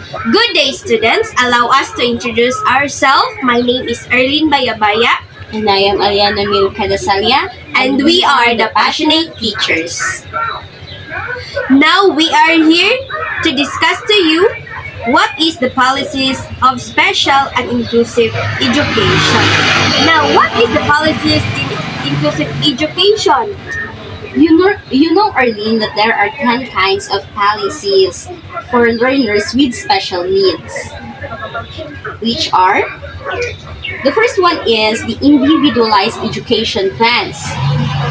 Good day, students. Allow us to introduce ourselves. My name is Erlene Bayabaya, And I am Aliana Mil Cadasalia, and we are the Passionate Teachers. Now we are here to discuss to you what is the policies of special and inclusive education. Now, what is the policies in inclusive education? Arlene, that there are 10 kinds of policies for learners with special needs, which are the first one is the Individualized Education Plans,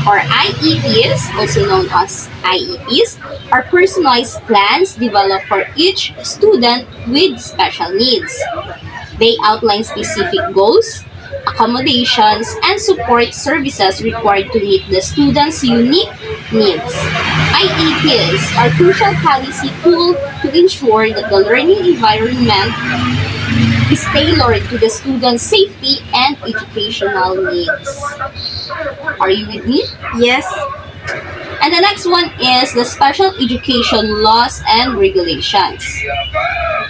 or IEPs, also known as IEPs, are personalized plans developed for each student with special needs. They outline specific goals, accommodations, and support services required to meet the students' unique needs. IEPs are crucial policy tool to ensure that the learning environment is tailored to the students' safety and educational needs. Are you with me? Yes. And the next one is the special education laws and regulations.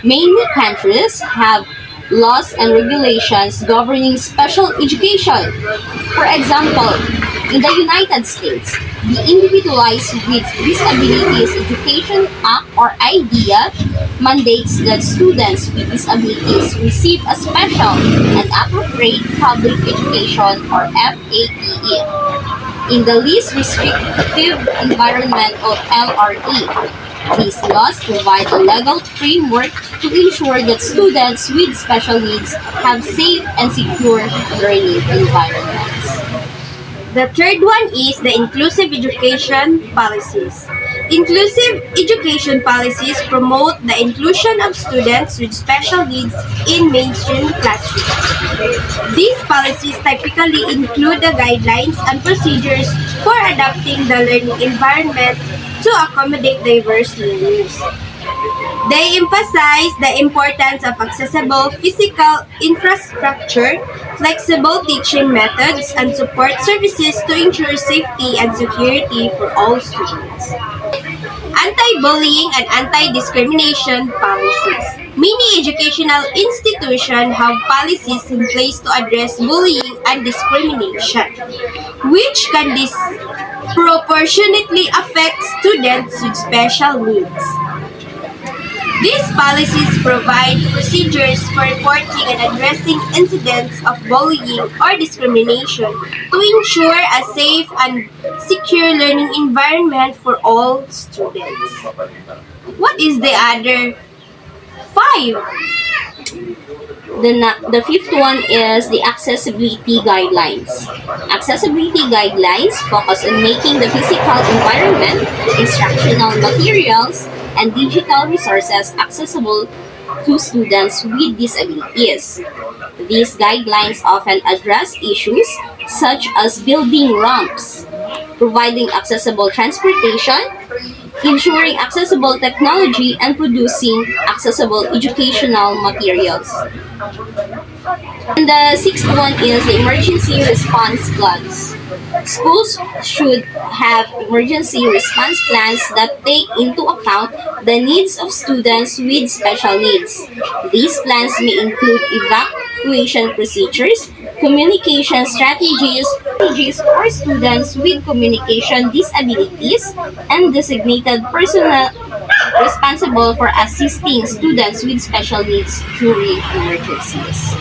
Many countries have laws and regulations governing special education. For example, in the United States, the Individualized with Disabilities Education Act, or IDEA, mandates that students with disabilities receive a special and appropriate public education, or FAPE, in the least restrictive environment of LRE. These laws provide a legal framework to ensure that students with special needs have safe and secure learning environments. The third one is the inclusive education policies. Inclusive education policies promote the inclusion of students with special needs in mainstream classrooms. These policies typically include the guidelines and procedures for adapting the learning environment to accommodate diverse learners. They emphasize the importance of accessible physical infrastructure, flexible teaching methods, and support services to ensure safety and security for all students. Anti-bullying and anti-discrimination policies. Many educational institutions have policies in place to address bullying and discrimination, which can disproportionately affect students with special needs. These policies provide procedures for reporting and addressing incidents of bullying or discrimination to ensure a safe and secure learning environment for all students. What is the other 5? The fifth one is the accessibility guidelines. Accessibility guidelines focus on making the physical environment, instructional materials, and digital resources accessible to students with disabilities. These guidelines often address issues such as building ramps, providing accessible transportation, ensuring accessible technology, and producing accessible educational materials. And the sixth one is the emergency response plans. Schools should have emergency response plans that take into account the needs of students with special needs. These plans may include evacuation procedures, communication strategies for students with communication disabilities, and designated personnel responsible for assisting students with special needs during emergencies.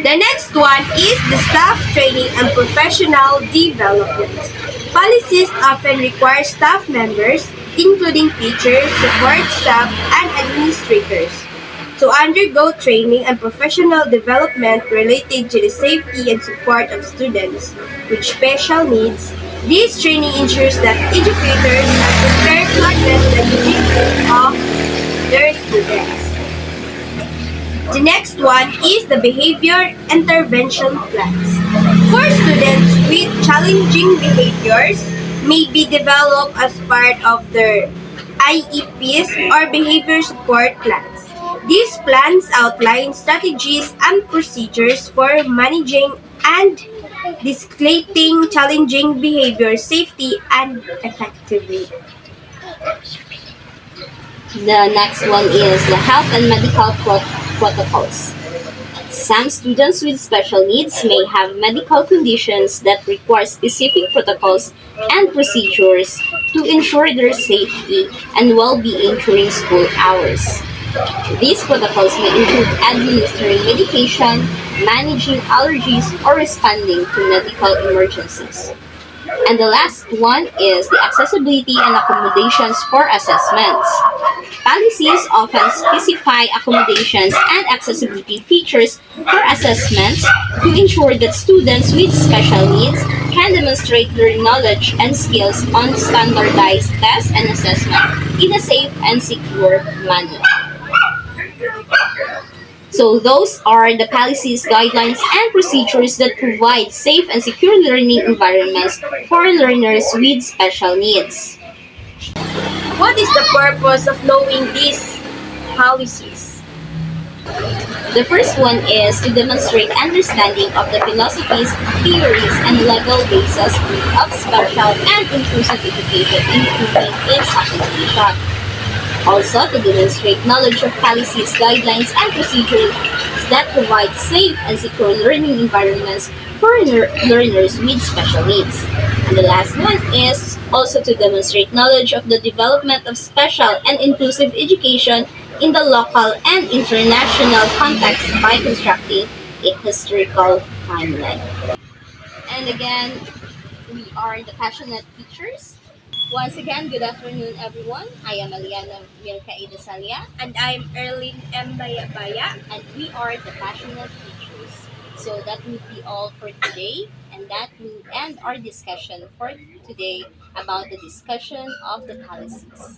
The next one is the staff training and professional development. Policies often require staff members, including teachers, support staff, and administrators, to undergo training and professional development related to the safety and support of students with special needs. This training ensures that educators are prepared to address the unique needs of their students. The next one is the behavior intervention plans. For students with challenging behaviors may be developed as part of their IEPs or behavior support plans. These plans outline strategies and procedures for managing and de-escalating challenging behavior safety and effectively. The next one is the health and medical protocols. Some students with special needs may have medical conditions that require specific protocols and procedures to ensure their safety and well-being during school hours. These protocols may include administering medication, managing allergies, or responding to medical emergencies. And the last one is the accessibility and accommodations for assessments. Policies often specify accommodations and accessibility features for assessments to ensure that students with special needs can demonstrate their knowledge and skills on standardized tests and assessment in a safe and secure manner. So those are the policies, guidelines, and procedures that provide safe and secure learning environments for learners with special needs. What is the purpose of knowing these policies? The first one is to demonstrate understanding of the philosophies, theories, and legal basis of special and inclusive education, including its application. Also, to demonstrate knowledge of policies, guidelines, and procedures that provide safe and secure learning environments for learners with special needs. And the last one is also to demonstrate knowledge of the development of special and inclusive education in the local and international context by constructing a historical timeline. And again, we are the passionate teachers. Once again, good afternoon, everyone. I am Aliana Mircaida Salia, And I'm Erlyn M. Bayabaya. and we are the passionate teachers. So that would be all for today, and that will end our discussion for today about the discussion of the policies.